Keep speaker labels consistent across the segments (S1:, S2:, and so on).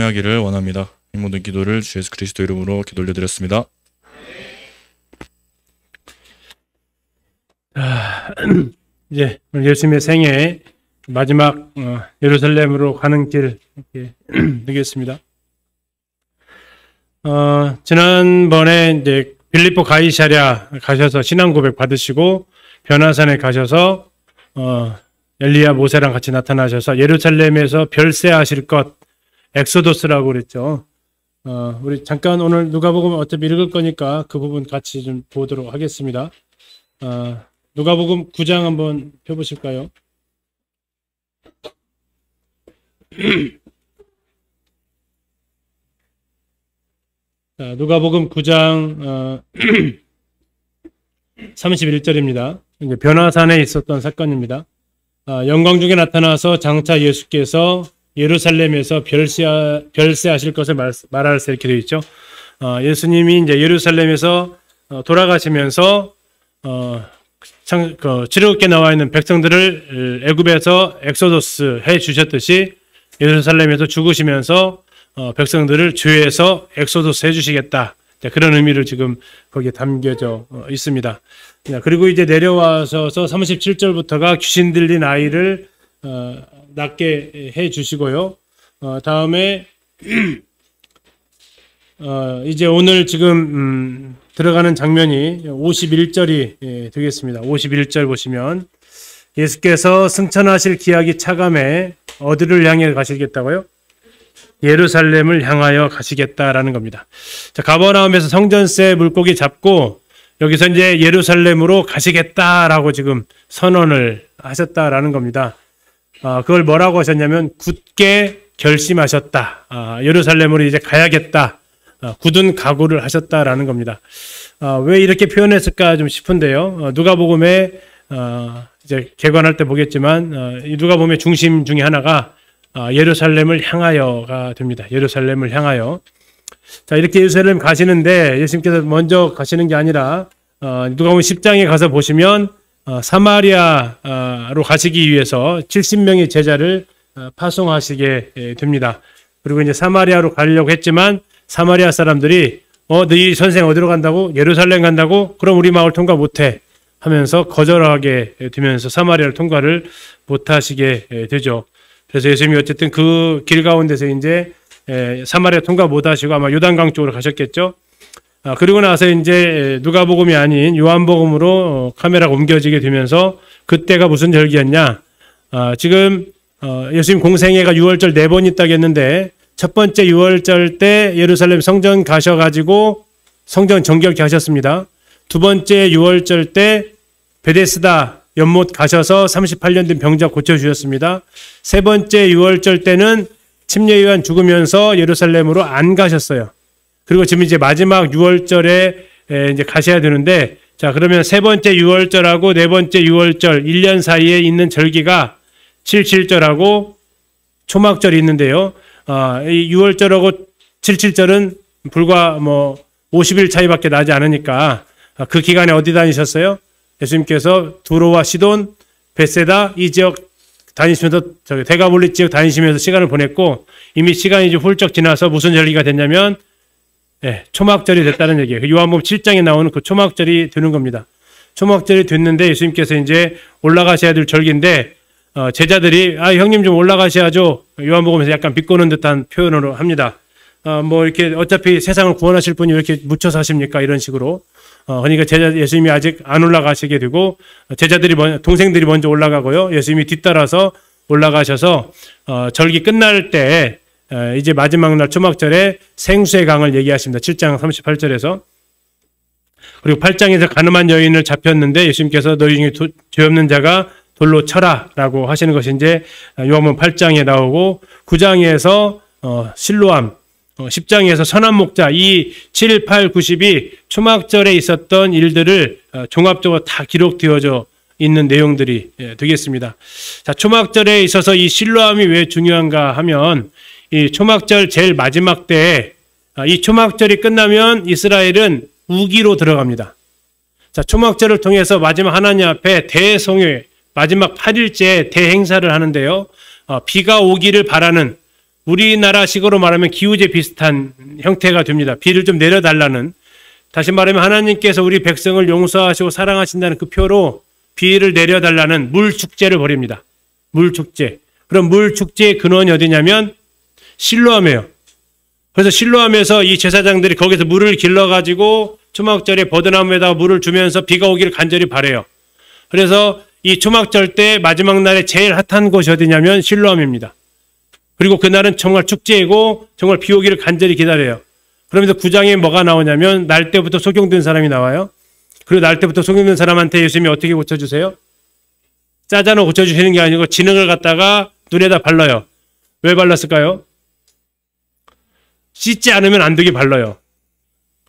S1: 하기를 원합니다. 이 모든 기도를 주 예수 그리스도 이름으로 기도 올려드렸습니다.
S2: 이제 예수님의 생애 마지막 예루살렘으로 가는 길 되겠습니다. 지난번에 이제 빌립보 가이사랴 가셔서 신앙 고백 받으시고 변화산에 가셔서 엘리야 모세랑 같이 나타나셔서 예루살렘에서 별세하실 것 엑소도스라고 그랬죠. 우리 잠깐 오늘 누가복음 어차피 읽을 거니까 그 부분 같이 좀 보도록 하겠습니다. 누가복음 9장 한번 펴보실까요? 자, 누가복음 9장 31절입니다. 이제 변화산에 있었던 사건입니다. 영광 중에 나타나서 장차 예수께서 예루살렘에서 별세하실 것을 말하세 이렇게 되어 있죠. 예수님이 이제 예루살렘에서 돌아가시면서 지름길 나와 있는 백성들을 애굽에서 엑소도스 해 주셨듯이 예루살렘에서 죽으시면서 백성들을 죄에서 엑소도스 해 주시겠다. 그런 의미를 지금 거기에 담겨져 있습니다. 그리고 이제 내려와서 37절부터가 귀신 들린 아이를 낫게 해 주시고요. 다음에 이제 오늘 지금 들어가는 장면이 51절이 되겠습니다. 51절 보시면 예수께서 승천하실 기약이 차감해 어디를 향해 가시겠다고요? 예루살렘을 향하여 가시겠다라는 겁니다. 자, 가버나움에서 성전세 물고기 잡고 여기서 이제 예루살렘으로 가시겠다라고 지금 선언을 하셨다라는 겁니다. 그걸 뭐라고 하셨냐면 굳게 결심하셨다. 예루살렘으로 이제 가야겠다. 굳은 각오를 하셨다라는 겁니다. 왜 이렇게 표현했을까 좀 싶은데요. 누가복음에 이제 개관할 때 보겠지만 이 누가복음의 중심 중에 하나가 예루살렘을 향하여가 됩니다. 예루살렘을 향하여. 자, 이렇게 예루살렘 가시는데 예수님께서 먼저 가시는 게 아니라 누가복음 10장에 가서 보시면 사마리아로 가시기 위해서 70명의 제자를 파송하시게 됩니다. 그리고 이제 사마리아로 가려고 했지만 사마리아 사람들이 너희 선생 어디로 간다고? 예루살렘 간다고? 그럼 우리 마을 통과 못해 하면서 거절하게 되면서 사마리아를 통과를 못하시게 되죠. 그래서 예수님이 어쨌든 그 길 가운데서 이제 사마리아 통과 못하시고 아마 요단강 쪽으로 가셨겠죠. 그리고 나서 이제 누가복음이 아닌 요한복음으로 카메라가 옮겨지게 되면서 그때가 무슨 절기였냐? 지금 예수님 공생애가 6월절 4번 있다고 했는데 첫 번째 6월절 때 예루살렘 성전 가셔가지고 성전 정결케 하셨습니다. 두 번째 6월절 때 베데스다 연못 가셔서 38년 된 병자 고쳐주셨습니다. 세 번째 6월절 때는 침례 요한 죽으면서 예루살렘으로 안 가셨어요. 그리고 지금 이제 마지막 6월절에 이제 가셔야 되는데, 자, 그러면 세 번째 6월절하고 네 번째 6월절 1년 사이에 있는 절기가 77절하고 초막절이 있는데요. 이 6월절하고 77절은 불과 50일 차이밖에 나지 않으니까 그 기간에 어디 다니셨어요? 예수님께서 두로와 시돈, 벳세다 이 지역 다니시면서 데가볼리 지역 다니시면서 시간을 보냈고 이미 시간이 좀 훌쩍 지나서 무슨 절기가 됐냐면 초막절이 됐다는 얘기예요. 요한복음 7장에 나오는 그 초막절이 되는 겁니다. 초막절이 됐는데 예수님께서 이제 올라가셔야 될 절기인데 제자들이 형님 좀 올라가셔야죠. 요한복음에서 약간 비꼬는 듯한 표현으로 합니다. 이렇게 어차피 세상을 구원하실 분이 왜 이렇게 묻혀서 하십니까? 이런 식으로. 그러니까 예수님이 아직 안 올라가시게 되고 동생들이 먼저 올라가고요. 예수님이 뒤따라서 올라가셔서 절기 끝날 때 이제 마지막 날 초막절에 생수의 강을 얘기하십니다. 7장 38절에서. 그리고 8장에서 가늠한 여인을 잡혔는데 예수님께서 너희 중에 죄 없는 자가 돌로 쳐라 라고 하시는 것이 이제 요한복음 8장에 나오고 9장에서 실로암 10장에서 선한 목자 이 7, 8, 90이 초막절에 있었던 일들을 종합적으로 다 기록되어져 있는 내용들이 되겠습니다. 자, 초막절에 있어서 이 실로암이 왜 중요한가 하면 이 초막절 제일 마지막 때에 이 초막절이 끝나면 이스라엘은 우기로 들어갑니다. 자, 초막절을 통해서 마지막 하나님 앞에 대성회 마지막 8일째 대행사를 하는데요. 비가 오기를 바라는 우리나라식으로 말하면 기우제 비슷한 형태가 됩니다. 비를 좀 내려달라는. 다시 말하면 하나님께서 우리 백성을 용서하시고 사랑하신다는 그 표로 비를 내려달라는 물축제를 벌입니다. 물축제. 그럼 물축제의 근원이 어디냐면 실로암이에요. 그래서 실로암에서 이 제사장들이 거기서 물을 길러가지고 초막절에 버드나무에다가 물을 주면서 비가 오기를 간절히 바래요. 그래서 이 초막절 때 마지막 날에 제일 핫한 곳이 어디냐면 실로암입니다. 그리고 그날은 정말 축제이고 정말 비 오기를 간절히 기다려요. 그러면서 9장에 뭐가 나오냐면 날 때부터 소경된 사람이 나와요. 그리고 날 때부터 소경된 사람한테 예수님이 어떻게 고쳐주세요? 짜자로 고쳐주시는 게 아니고 진흙을 갖다가 눈에다 발라요. 왜 발랐을까요? 씻지 않으면 안 되게 발라요.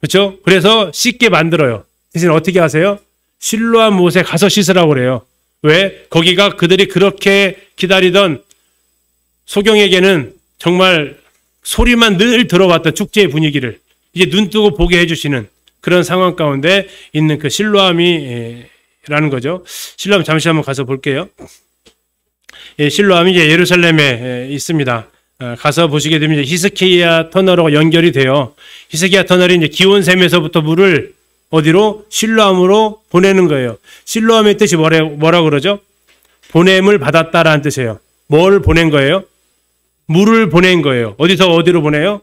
S2: 그렇죠? 그래서 씻게 만들어요. 대신 어떻게 하세요? 실로암 못에 가서 씻으라고 그래요. 왜? 거기가 그들이 그렇게 기다리던 소경에게는 정말 소리만 늘 들어왔던 축제의 분위기를 이제 눈 뜨고 보게 해주시는 그런 상황 가운데 있는 그 실로암이라는 거죠. 실로암 잠시 한번 가서 볼게요. 실로암이 이제 예루살렘에 있습니다. 가서 보시게 되면 히스기야 터널하고 연결이 돼요. 히스기야 터널이 이제 기온샘에서부터 물을 어디로? 실로암으로 보내는 거예요. 실로암의 뜻이 뭐라 그러죠? 보냄을 받았다라는 뜻이에요. 뭘 보낸 거예요? 물을 보낸 거예요. 어디서 어디로 보내요?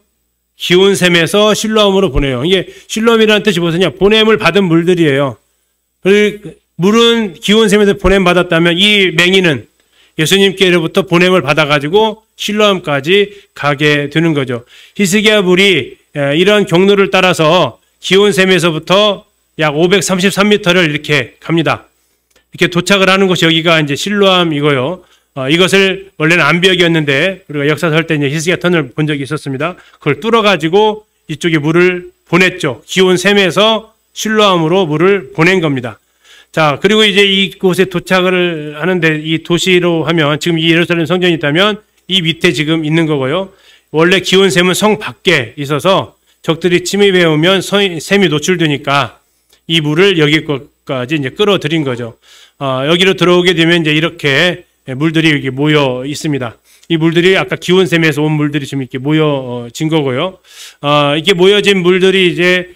S2: 기온샘에서 실로암으로 보내요. 이게 실로암이라는 뜻이 무엇이냐? 보냄을 받은 물들이에요. 물은 기온샘에서 보냄 받았다면 이 맹인은 예수님께로부터 보냄을 받아가지고 실로암까지 가게 되는 거죠. 히스기야 물이 이런 경로를 따라서 기온샘에서부터 약 533m를 이렇게 갑니다. 이렇게 도착을 하는 곳이 여기가 이제 실로암이고요. 이것을 원래는 암벽이었는데 우리가 역사 설 때 이제 히스기야 터널 본 적이 있었습니다. 그걸 뚫어가지고 이쪽에 물을 보냈죠. 기온샘에서 실로암으로 물을 보낸 겁니다. 자, 그리고 이제 이곳에 도착을 하는데 이 도시로 하면 지금 이 예루살렘 성전이 있다면 이 밑에 지금 있는 거고요. 원래 기온샘은 성 밖에 있어서 적들이 침입해 오면 샘이 노출되니까 이 물을 여기까지 이제 끌어들인 거죠. 여기로 들어오게 되면 이제 이렇게 물들이 여기 모여 있습니다. 이 물들이 아까 기온샘에서 온 물들이 지금 이렇게 모여진 거고요. 이게 모여진 물들이 이제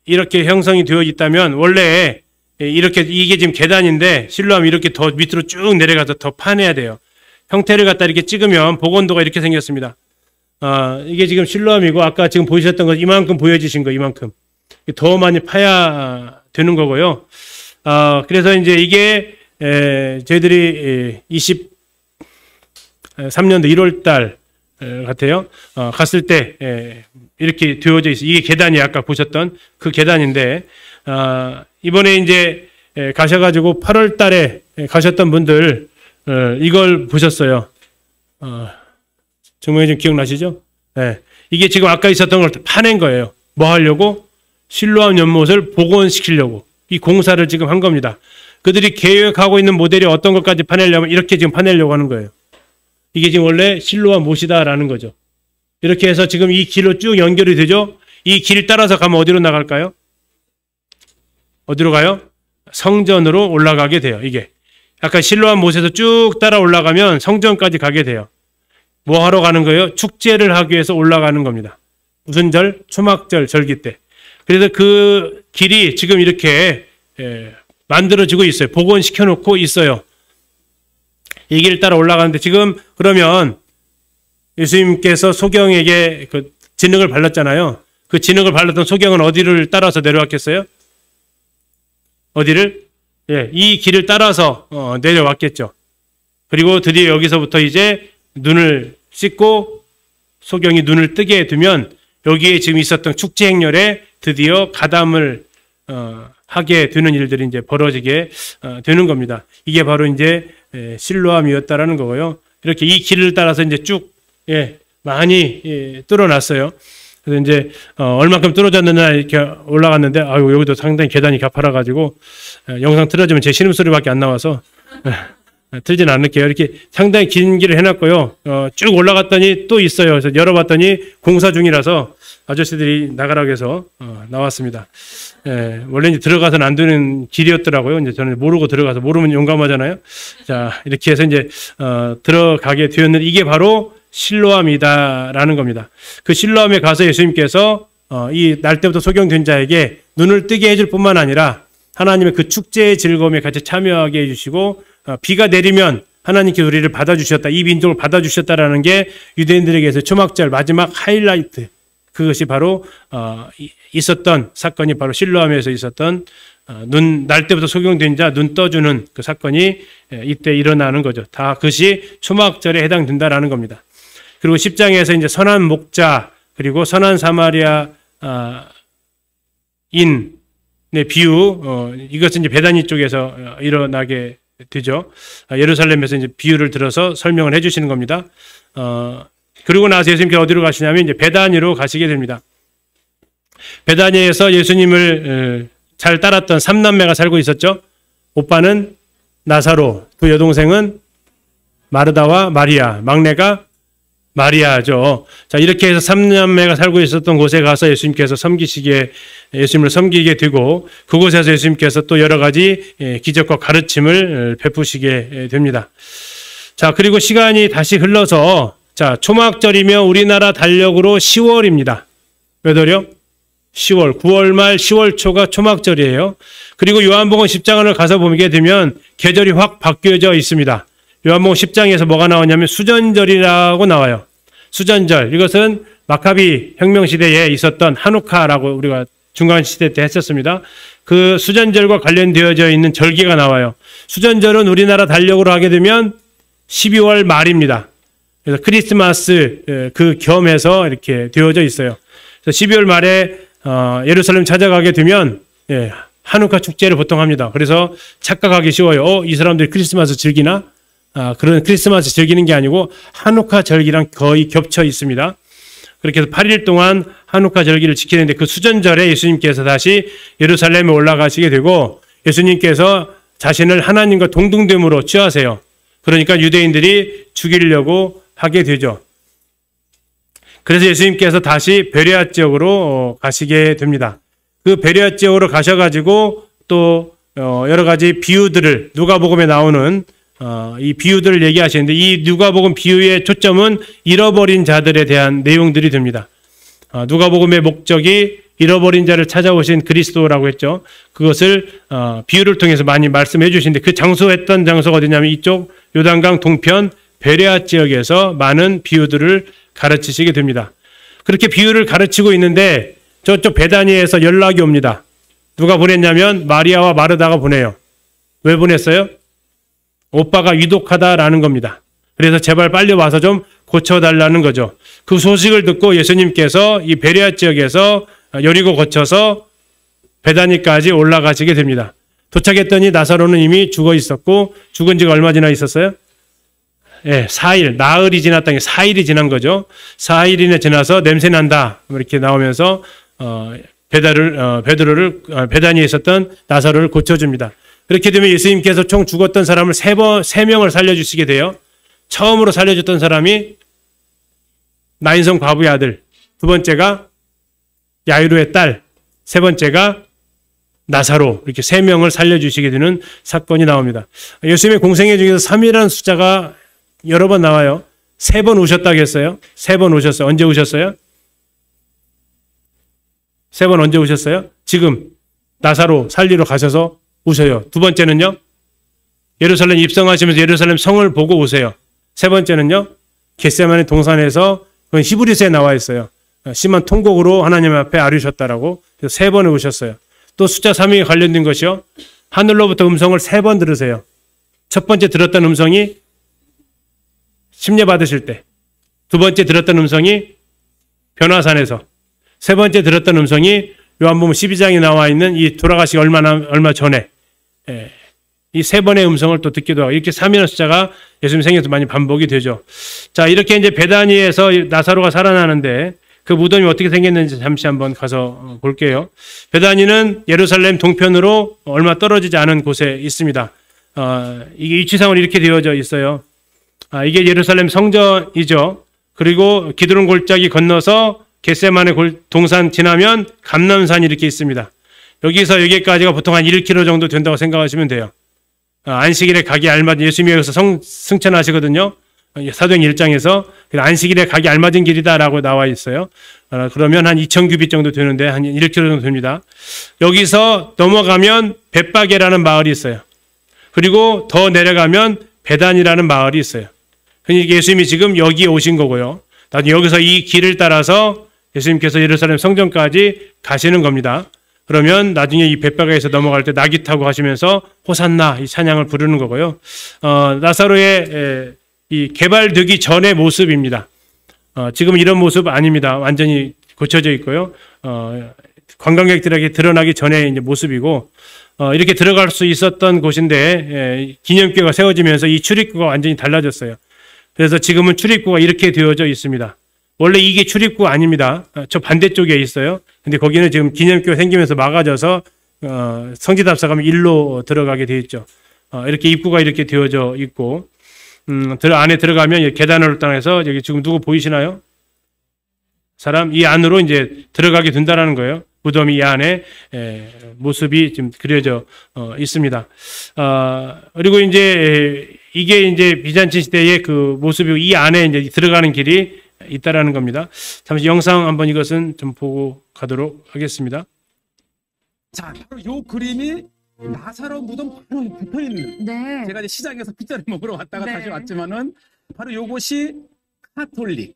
S2: 이렇게 형성이 되어 있다면 원래 이렇게 이게 지금 계단인데 실로암 이렇게 더 밑으로 쭉 내려가서 더 파내야 돼요. 형태를 갖다 이렇게 찍으면 복원도가 이렇게 생겼습니다. 이게 지금 실로암이고 아까 지금 보이셨던 것 이만큼 보여지신 거 이만큼 더 많이 파야 되는 거고요. 그래서 이제 이게 저희들이 23년도 1월 달 같아요. 갔을 때 이렇게 되어져 있어요. 이게 계단이 아까 보셨던 그 계단인데 이번에 이제 가셔가지고 8월 달에 가셨던 분들 이걸 보셨어요. 정말 좀 기억나시죠? 네. 이게 지금 아까 있었던 걸 파낸 거예요. 뭐 하려고? 실로암 연못을 복원시키려고 이 공사를 지금 한 겁니다. 그들이 계획하고 있는 모델이 어떤 것까지 파내려면 이렇게 지금 파내려고 하는 거예요. 이게 지금 원래 실로암 못이다라는 거죠. 이렇게 해서 지금 이 길로 쭉 연결이 되죠. 이 길 따라서 가면 어디로 나갈까요? 어디로 가요? 성전으로 올라가게 돼요. 이게 아까 실로암 못에서 쭉 따라 올라가면 성전까지 가게 돼요. 뭐 하러 가는 거예요? 축제를 하기 위해서 올라가는 겁니다. 무슨 절? 초막절 절기 때. 그래서 그 길이 지금 이렇게 만들어지고 있어요. 복원시켜 놓고 있어요. 이 길 따라 올라가는데 지금 그러면 예수님께서 소경에게 그 진흙을 발랐잖아요. 그 진흙을 발랐던 소경은 어디를 따라서 내려왔겠어요? 어디를? 예, 이 길을 따라서 내려왔겠죠. 그리고 드디어 여기서부터 이제 눈을 씻고 소경이 눈을 뜨게 되면 여기에 지금 있었던 축제 행렬에 드디어 가담을 하게 되는 일들이 이제 벌어지게 되는 겁니다. 이게 바로 이제 실로암이었다라는 거고요. 이렇게 이 길을 따라서 이제 쭉 많이 뚫어놨어요. 그래서 이제 얼만큼 뚫어졌느냐 이렇게 올라갔는데 아유 여기도 상당히 계단이 가파라가지고 영상 틀어주면 제 신음소리밖에 안 나와서 틀진 않을게요. 이렇게 상당히 긴 길을 해놨고요. 쭉 올라갔더니 또 있어요. 그래서 열어봤더니 공사 중이라서 아저씨들이 나가라고 해서 나왔습니다. 원래 이제 들어가서는 안 되는 길이었더라고요. 이제 저는 모르고 들어가서 모르면 용감하잖아요. 자, 이렇게 해서 이제 들어가게 되었는데 이게 바로 실로암이다라는 겁니다. 그 실로암에 가서 예수님께서 이 날 때부터 소경된 자에게 눈을 뜨게 해줄 뿐만 아니라 하나님의 그 축제의 즐거움에 같이 참여하게 해주시고 비가 내리면 하나님께서 우리를 받아주셨다. 이 민족을 받아주셨다라는 게 유대인들에게서 초막절 마지막 하이라이트. 그것이 바로 있었던 사건이 바로 실로암에서 있었던 날 때부터 소경된 자 눈 떠주는 그 사건이 이때 일어나는 거죠. 다 그것이 초막절에 해당된다라는 겁니다. 그리고 10장에서 이제 선한 목자 그리고 선한 사마리아 인의 비유 이것은 이제 베다니 쪽에서 일어나게 되죠. 예루살렘에서 이제 비유를 들어서 설명을 해주시는 겁니다. 그리고 나서 예수님께서 어디로 가시냐면 이제 베다니로 가시게 됩니다. 베다니에서 예수님을 잘 따랐던 3남매가 살고 있었죠. 오빠는 나사로, 두 여동생은 마르다와 마리아, 막내가 마리아죠. 자, 이렇게 해서 3남매가 살고 있었던 곳에 가서 예수님께서 예수님을 섬기게 되고 그곳에서 예수님께서 또 여러 가지 기적과 가르침을 베푸시게 됩니다. 자, 그리고 시간이 다시 흘러서 자, 초막절이며 우리나라 달력으로 10월입니다. 몇 월이요? 10월, 9월 말 10월 초가 초막절이에요. 그리고 요한복음 10장을 가서 보게 되면 계절이 확 바뀌어져 있습니다. 요한복음 10장에서 뭐가 나오냐면 수전절이라고 나와요. 수전절, 이것은 마카비 혁명 시대에 있었던 하누카라고 우리가 중간 시대 때 했었습니다. 그 수전절과 관련되어져 있는 절기가 나와요. 수전절은 우리나라 달력으로 하게 되면 12월 말입니다. 그래서 크리스마스 그 겸해서 이렇게 되어져 있어요. 그래서 12월 말에 예루살렘 찾아가게 되면 하누카 축제를 보통 합니다. 그래서 착각하기 쉬워요. 이 사람들이 크리스마스 즐기나? 그런 크리스마스 즐기는 게 아니고 하누카 절기랑 거의 겹쳐 있습니다. 그렇게 해서 8일 동안 하누카 절기를 지키는데 그 수전절에 예수님께서 다시 예루살렘에 올라가시게 되고 예수님께서 자신을 하나님과 동등됨으로 취하세요. 그러니까 유대인들이 죽이려고 하게 되죠. 그래서 예수님께서 다시 베레아 지역으로 가시게 됩니다. 그 베레아 지역으로 가셔가지고 또 여러 가지 비유들을 누가복음에 나오는 이 비유들을 얘기하시는데 이 누가복음 비유의 초점은 잃어버린 자들에 대한 내용들이 됩니다. 누가복음의 목적이 잃어버린 자를 찾아오신 그리스도라고 했죠. 그것을 비유를 통해서 많이 말씀해 주시는데 그 장소했던 장소가 어디냐면 이쪽 요단강 동편 베레아 지역에서 많은 비유들을 가르치시게 됩니다. 그렇게 비유를 가르치고 있는데 저쪽 베다니에서 연락이 옵니다. 누가 보냈냐면 마리아와 마르다가 보내요. 왜 보냈어요? 오빠가 위독하다라는 겁니다. 그래서 제발 빨리 와서 좀 고쳐달라는 거죠. 그 소식을 듣고 예수님께서 이 베레아 지역에서 여리고 거쳐서 베다니까지 올라가시게 됩니다. 도착했더니 나사로는 이미 죽어 있었고 죽은 지가 얼마 지나 있었어요? 4일, 나흘이 지났다는 게 4일이 지난 거죠. 4일이나 지나서 냄새 난다 이렇게 나오면서 베다니에 있었던 나사로를 고쳐줍니다. 그렇게 되면 예수님께서 총 죽었던 사람을 3명을 살려주시게 돼요. 처음으로 살려줬던 사람이 나인성 과부의 아들, 두 번째가 야이로의 딸, 세 번째가 나사로, 이렇게 3명을 살려주시게 되는 사건이 나옵니다. 예수님의 공생애 중에서 3이라는 숫자가 여러 번 나와요. 3번 오셨다고 했어요. 3번 오셨어요. 언제 오셨어요? 3번 언제 오셨어요? 지금 나사로 살리러 가셔서 오세요. 두 번째는요? 예루살렘 입성하시면서 예루살렘 성을 보고 오세요. 세 번째는요? 겟세마네 동산에서 그건 히브리서에 나와 있어요. 심한 통곡으로 하나님 앞에 아뢰셨다라고. 그래서 3번에 오셨어요. 또 숫자 3이 관련된 것이요. 하늘로부터 음성을 3번 들으세요. 첫 번째 들었던 음성이 심려 받으실 때, 두 번째 들었던 음성이 변화산에서, 세 번째 들었던 음성이 요한복음 12장에 나와 있는 이 돌아가시기 얼마 전에 이 3번의 음성을 또 듣기도 하고 이렇게 3이라는 숫자가 예수님 생애에서 많이 반복이 되죠. 자, 이렇게 이제 베다니에서 나사로가 살아나는데 그 무덤이 어떻게 생겼는지 잠시 한번 가서 볼게요. 베다니는 예루살렘 동편으로 얼마 떨어지지 않은 곳에 있습니다. 이게 위치상으로 이렇게 되어져 있어요. 이게 예루살렘 성전이죠. 그리고 기드론 골짜기 건너서 겟세마네 동산 지나면 감람산이 이렇게 있습니다. 여기서 여기까지가 보통 한 1km 정도 된다고 생각하시면 돼요. 안식일에 가기 알맞은 예수님이 여기서 승천하시거든요. 사도행 1장에서 안식일에 가기 알맞은 길이다라고 나와 있어요. 그러면 한 2,000규빗 정도 되는데 한 1km 정도 됩니다. 여기서 넘어가면 벳바게라는 마을이 있어요. 그리고 더 내려가면 베단이라는 마을이 있어요. 그러니까 예수님이 지금 여기에 오신 거고요. 나중에 여기서 이 길을 따라서 예수님께서 예루살렘 성전까지 가시는 겁니다. 그러면 나중에 이 벳바게에서 넘어갈 때 나귀 타고 가시면서 호산나 이 찬양을 부르는 거고요. 나사로의 이 개발되기 전의 모습입니다. 지금은 이런 모습 아닙니다. 완전히 고쳐져 있고요. 관광객들에게 드러나기 전에 이제 모습이고, 이렇게 들어갈 수 있었던 곳인데, 기념교가 세워지면서 이 출입구가 완전히 달라졌어요. 그래서 지금은 출입구가 이렇게 되어져 있습니다. 원래 이게 출입구 아닙니다. 저 반대쪽에 있어요. 근데 거기는 지금 기념교가 생기면서 막아져서, 성지답사 가면 일로 들어가게 되어 있죠. 이렇게 입구가 이렇게 되어져 있고, 안에 들어가면 계단을 올라해서 여기 지금 누구 보이시나요? 사람 이 안으로 이제 들어가게 된다라는 거예요. 무덤이 이 안에 모습이 지금 그려져 있습니다. 그리고 이제 이게 이제 비잔틴 시대의 그 모습이 이 안에 이제 들어가는 길이 있다라는 겁니다. 잠시 영상 한번 이것은 좀 보고 가도록 하겠습니다.
S3: 자, 바로 요 그림이 나사로 무덤 바로 붙어 있는.
S4: 네.
S3: 제가 이제 시장에서 피자를 먹으러 왔다가
S4: 네.
S3: 다시 왔지만은 바로 요것이 카톨릭.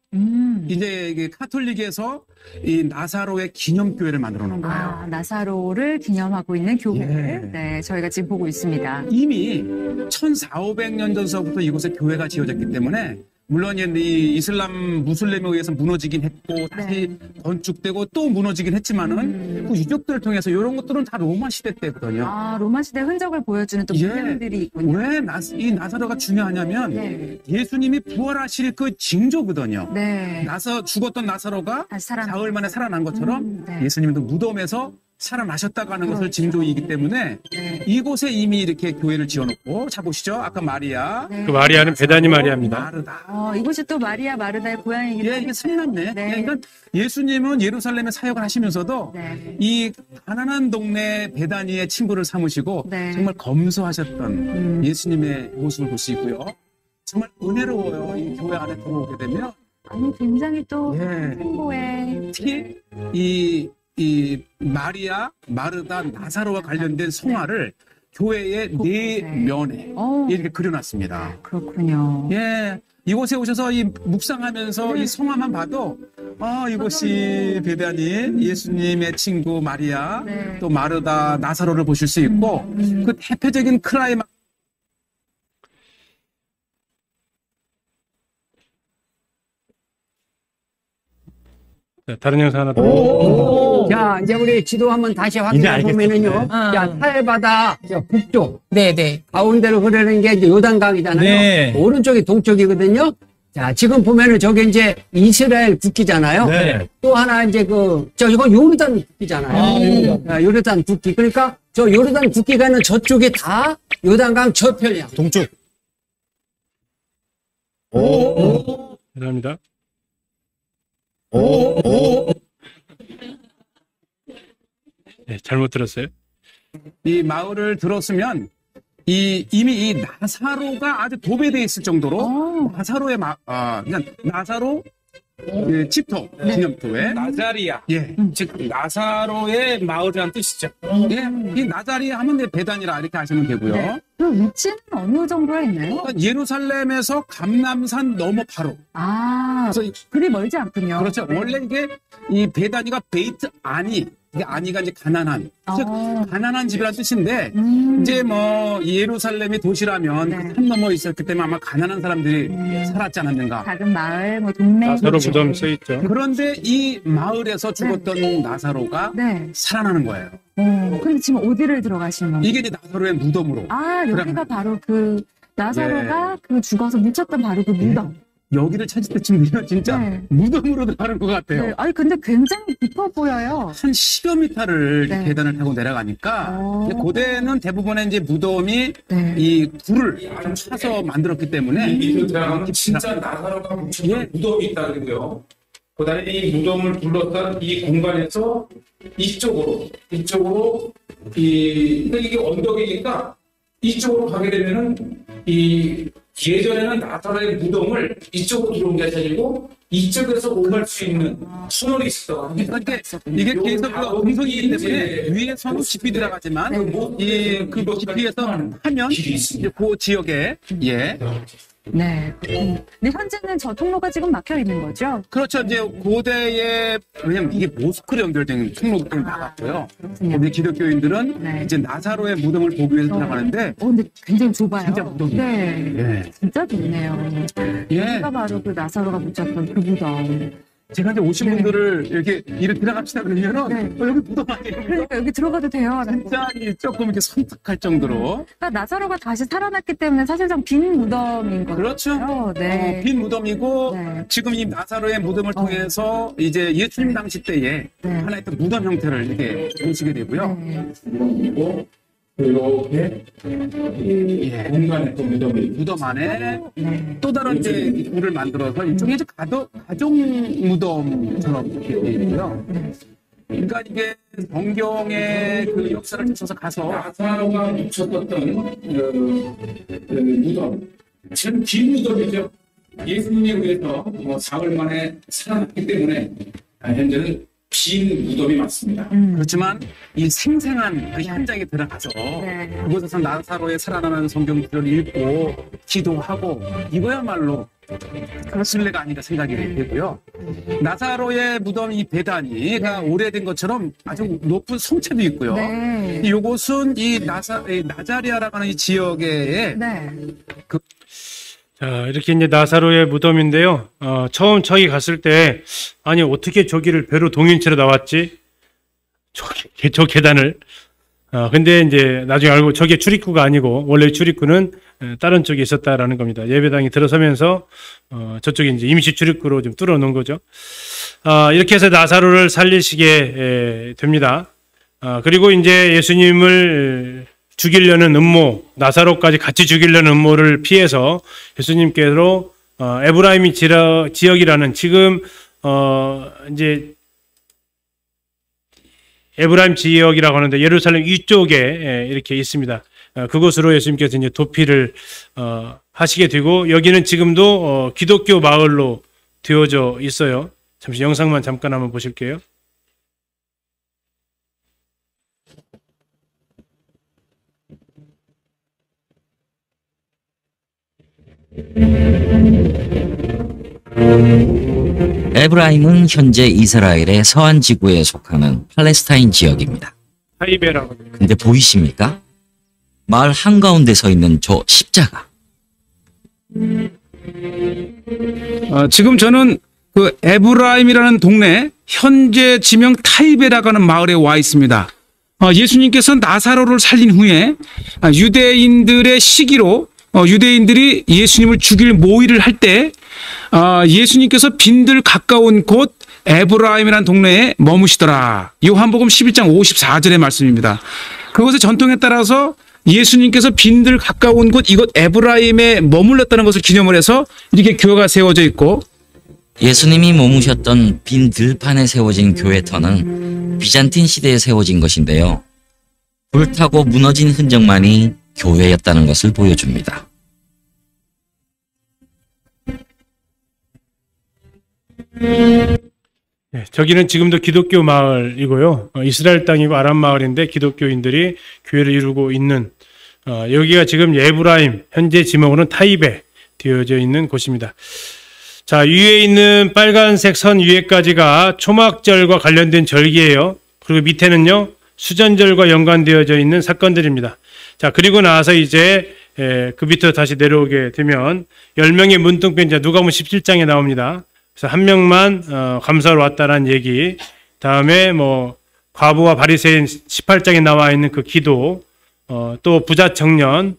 S3: 이제 이게 카톨릭에서 이 나사로의 기념교회를 만들어 놓은 거예요.
S4: 아, 나사로를 기념하고 있는 교회를
S3: 예.
S4: 네, 저희가 지금 보고 있습니다.
S3: 이미 1400~500년 전서부터 이곳에 교회가 지어졌기 때문에 물론 이 이슬람 무슬림에 의해서 무너지긴 했고 다시 건축되고 또 무너지긴 했지만은 그 유적들을 통해서 이런 것들은 다 로마 시대 때거든요.
S4: 아, 로마 시대 흔적을 보여주는 또
S3: 예.
S4: 문양들이 있군요.
S3: 왜 이 나사로가 중요하냐면
S4: 네.
S3: 예수님이 부활하실 그 징조거든요.
S4: 네.
S3: 죽었던 나사로가
S4: 다시 살아난
S3: 사흘 만에 살아난 것처럼
S4: 네.
S3: 예수님도 무덤에서 살아나셨다고 하는 것을
S4: 그렇죠.
S3: 징조이기 때문에
S4: 네.
S3: 이곳에 이미 이렇게 교회를 지어놓고 자 보시죠. 아까 마리아,
S4: 네.
S2: 그 마리아는 베다니 마리아입니다.
S3: 마르다.
S4: 이곳이 또 마리아 마르다의 고향이기도
S3: 예, 이게
S4: 합니다.
S3: 삼남매.
S4: 네.
S3: 그러니까 예수님은 예루살렘에 사역을 하시면서도
S4: 네.
S3: 이 가난한 동네 베다니의 친구를 삼으시고
S4: 네.
S3: 정말 검소하셨던 예수님의 모습을 볼 수 있고요. 정말 은혜로워요. 이 교회 안에 들어오게 되면
S4: 아니, 굉장히 또
S3: 예.
S4: 행보에
S3: 특히 이 마리아, 마르다, 나사로와 관련된 성화를 교회의 네 면에 이렇게 그려놨습니다.
S4: 그렇군요.
S3: 예, 이곳에 오셔서 이 묵상하면서 이 성화만 봐도 이곳이 베다니 예수님의 친구 마리아,
S4: 네.
S3: 또 마르다, 나사로를 보실 수 있고 그 대표적인 클라이막.
S2: 자, 다른 영상 하나 더.
S5: 자, 이제 우리 지도 한번 다시 확인해 보면은요. 자, 사해바다 저 북쪽,
S6: 네네.
S5: 가운데로 흐르는 게 이제 요단강이잖아요.
S6: 네.
S5: 오른쪽이 동쪽이거든요. 자, 지금 보면은 저게 이제 이스라엘 국기잖아요.
S6: 네.
S5: 또 하나 이제 이건 요르단 국기잖아요. 자, 요르단 국기. 그러니까 저 요르단 국기가 있는 저쪽이 다 요단강 저편이야.
S6: 동쪽.
S2: 감사합니다. 네, 잘못 들었어요.
S3: 이 마을을 들었으면 이미 이 나사로가 아주 도배되어 있을 정도로 나사로의 그냥 나사로 그 집터 기념교회
S7: 나자리아,
S3: 예,
S7: 즉 나사로의 마을이란 뜻이죠.
S3: 예, 이 나자리아 하면 이제 베단이라 이렇게 하시면 되고요.
S4: 네. 그 위치는 어느 정도에 있나요?
S3: 그러니까 예루살렘에서 감람산 너머 바로.
S4: 아,
S3: 그래서
S4: 그리 멀지 않군요.
S3: 그렇죠.
S4: 네.
S3: 원래 이게 이 베다니가 베이트 아니, 이게 아니가 이제 가난한, 즉 가난한 집이라는 뜻인데 이제 뭐 예루살렘이 도시라면
S4: 네.
S3: 그 산 넘어 있었기 때문에 아마 가난한 사람들이 살았지 않았는가.
S4: 작은 마을, 뭐 동네.
S2: 나사로 무덤 써 있죠.
S3: 그런데 이 마을에서 죽었던 나사로가
S4: 네.
S3: 살아나는 거예요.
S4: 근데 지금 어디를 들어가시는 건가요?
S3: 이게 이제 나사로의 무덤으로.
S4: 아, 여기가 바로 그 나사로가 그 죽어서 묻혔던 바로 그 무덤.
S3: 여기를 찾을 때쯤 되면 진짜
S4: 네.
S3: 무덤으로 들어가는 것 같아요.
S4: 네. 아니, 근데 굉장히 깊어 보여요.
S3: 한 10여 미터를
S4: 네.
S3: 계단을 타고 내려가니까
S4: 오.
S3: 이제 고대는 대부분의 이제 무덤이
S4: 네.
S3: 이 굴을 차서 만들었기 때문에
S7: 이 들어가면 진짜 나사로가 묻힌 무덤이 있다 그러고요. 그다음에 이 무덤을 둘러싼 이 공간에서 이쪽으로 이게 언덕이니까 이쪽으로 가게 되면은 이 예전에는 나사로의 무덤을 이쪽으로 들어온 게 아니고 이쪽에서 오갈 수 있는 터널이 있었다고 합니다.
S3: 그러니까 이게 계속 그 음성이기 때문에 위에서는 깊이 들어가지만 이그 깊이에서 하면
S7: 길이 있습니다.
S3: 이제 그 지역에 예
S4: 네. 근데 현재는 저 통로가 지금 막혀 있는 거죠?
S3: 그렇죠. 이제 고대에 왜냐면 이게 모스크로 연결된 통로들이 나갔고요.
S4: 그렇군요.
S3: 근데 기독교인들은
S4: 네.
S3: 이제 나사로의 무덤을 보기 위해서 들어가는데
S4: 근데 굉장히 좁아요.
S3: 진짜 무덤이에요.
S4: 네.
S3: 예.
S4: 진짜 좁네요.
S3: 예.
S4: 여기가 바로 그 나사로가 묻혔던 그 무덤.
S3: 제가 이제 오신
S4: 네.
S3: 분들을 이렇게 이를 들어갑시다 그러면은
S4: 네.
S3: 여기 무덤 아니에요?
S4: 그러니까 여기 들어가도 돼요.
S3: 진짜 조금 이렇게 선택할 정도로
S4: 그러니까 나사로가 다시 살아났기 때문에 사실상 빈 무덤인 거죠.
S3: 그렇죠.
S4: 네.
S3: 빈 무덤이고
S4: 네.
S3: 지금 이 나사로의 무덤을 통해서 이제 예수님 당시 때에
S4: 네.
S3: 하나의 또 무덤 형태를 이렇게 보시게 되고요.
S4: 네.
S7: 그리고 이렇게 이
S3: 예.
S7: 공간에 또 무덤이
S3: 무덤 안에
S4: 네.
S3: 또 다른 이제 물을 만들어서 이쪽에 이제 가족 무덤처럼 이렇게 되어 있고요. 그러니까 이게 성경의 그 역사를 찾아서 가서
S7: 나사로가 묻혔던 그 무덤, 지금 빈 무덤이죠. 예수님에 의해서 사흘 만에 살아났기 때문에 현재는 빈 무덤이 맞습니다.
S3: 그렇지만 이 생생한 그 현장에 들어가서
S4: 네.
S3: 그곳에서 나사로의 살아나는 성경들을 읽고 기도하고 이거야말로 신뢰가 아닌가 생각이 되고요. 나사로의 무덤 이 배단이가 오래된 것처럼 아주 높은 성체도 있고요.
S4: 네.
S3: 이곳은 이 나자리아라고 하는 이 지역에
S4: 네.
S2: 자, 이렇게 이제 나사로의 무덤인데요. 처음 저기 갔을 때, 아니, 어떻게 저기를 배로 동인체로 나왔지? 저 계단을. 근데 이제 나중에 알고 저게 출입구가 아니고, 원래 출입구는 다른 쪽에 있었다라는 겁니다. 예배당이 들어서면서, 저쪽에 이제 임시 출입구로 좀 뚫어 놓은 거죠. 이렇게 해서 나사로를 살리시게 됩니다. 그리고 이제 예수님을 죽이려는 음모, 나사로까지 같이 죽이려는 음모를 피해서 예수님께서 에브라임 지역이라는 지금 이제 에브라임 지역이라고 하는데 예루살렘 위쪽에 이렇게 있습니다. 그곳으로 예수님께서 이제 도피를 하시게 되고 여기는 지금도 기독교 마을로 되어져 있어요. 잠시 영상만 잠깐 한번 보실게요.
S6: 에브라임은 현재 이스라엘의 서안 지구에 속하는 팔레스타인 지역입니다.
S2: 타이베라고 합니다.
S6: 근데 보이십니까? 마을 한가운데 서 있는 저 십자가.
S3: 지금 저는 그 에브라임이라는 동네 현재 지명 타이베라고 하는 마을에 와 있습니다. 예수님께서 나사로를 살린 후에 유대인들의 시기로 유대인들이 예수님을 죽일 모의를 할 때 예수님께서 빈들 가까운 곳 에브라임이라는 동네에 머무시더라. 요한복음 11장 54절의 말씀입니다. 그것의 전통에 따라서 예수님께서 빈들 가까운 곳 이곳 에브라임에 머물렀다는 것을 기념을 해서 이렇게 교회가 세워져 있고
S6: 예수님이 머무셨던 빈 들판에 세워진 교회터는 비잔틴 시대에 세워진 것인데요. 불타고 무너진 흔적만이 교회였다는 것을 보여줍니다.
S2: 네, 저기는 지금도 기독교 마을이고요. 이스라엘 땅이고 아람 마을인데 기독교인들이 교회를 이루고 있는 여기가 지금 에브라임 현재 지명으로는 타이베 되어져 있는 곳입니다. 자, 위에 있는 빨간색 선 위에까지가 초막절과 관련된 절기예요. 그리고 밑에는요 수전절과 연관되어져 있는 사건들입니다. 자, 그리고 나서 이제 그 밑으로 다시 내려오게 되면 10명의 문둥병자 누가복음 17장에 나옵니다. 그래서 한 명만 감사로 왔다라는 얘기. 다음에 뭐 과부와 바리새인 18장에 나와 있는 그 기도, 또 부자 청년,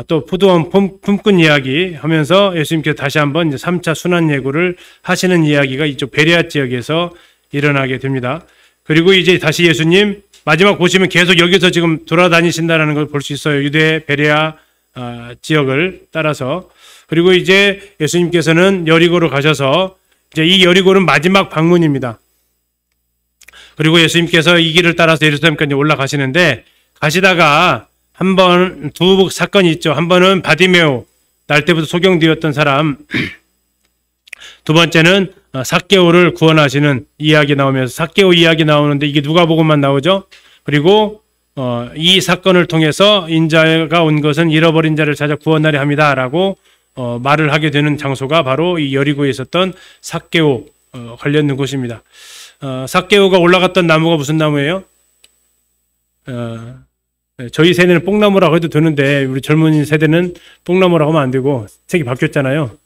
S2: 또 포도원 품꾼 이야기 하면서 예수님께서 다시 한번 이제 3차 순환 예고를 하시는 이야기가 이쪽 베레아 지역에서 일어나게 됩니다. 그리고 이제 다시 예수님 마지막 보시면 계속 여기서 지금 돌아다니신다라는 걸 볼 수 있어요. 유대 베레아 지역을 따라서. 그리고 이제 예수님께서는 여리고로 가셔서 이제 이 여리고는 마지막 방문입니다. 그리고 예수님께서 이 길을 따라서 예루살렘까지 올라가시는데 가시다가 한 번 두 사건이 있죠. 한 번은 바디메오 날 때부터 소경되었던 사람. 두 번째는 삭개오를 구원하시는 이야기 나오면서 삭개오 이야기 나오는데 이게 누가복음만 나오죠. 그리고 이 사건을 통해서 인자가 온 것은 잃어버린 자를 찾아 구원하려 합니다라고 말을 하게 되는 장소가 바로 이 여리고에 있었던 삭개오 관련된 곳입니다. 삭개오가 올라갔던 나무가 무슨 나무예요? 저희 세대는 뽕나무라고 해도 되는데 우리 젊은 세대는 뽕나무라고 하면 안 되고 색이 바뀌었잖아요.